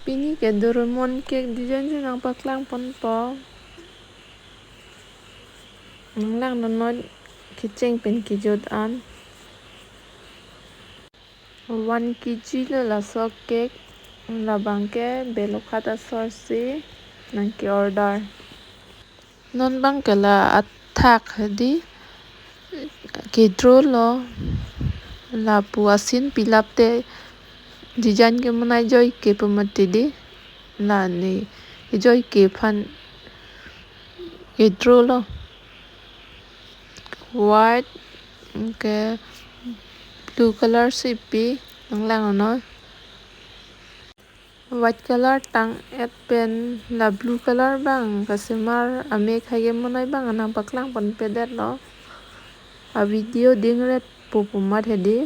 Pini ke Doremon ke design se nang paklang pon po. Nang lang non kicheng pen kijot an. 1 kg la so cake la bangke belok kata sorsi nang ki order. Non bang ke la attack di kidro lo la puasin pilap te design ke manai joy ke pamati di la ni joy ke phan kidro lo white ke blue color sipi nang lang no white color tang et pen la blue color bang kasimar ame khage monai bang anang paklang pon pedet lo a video ding ret pupumat hedi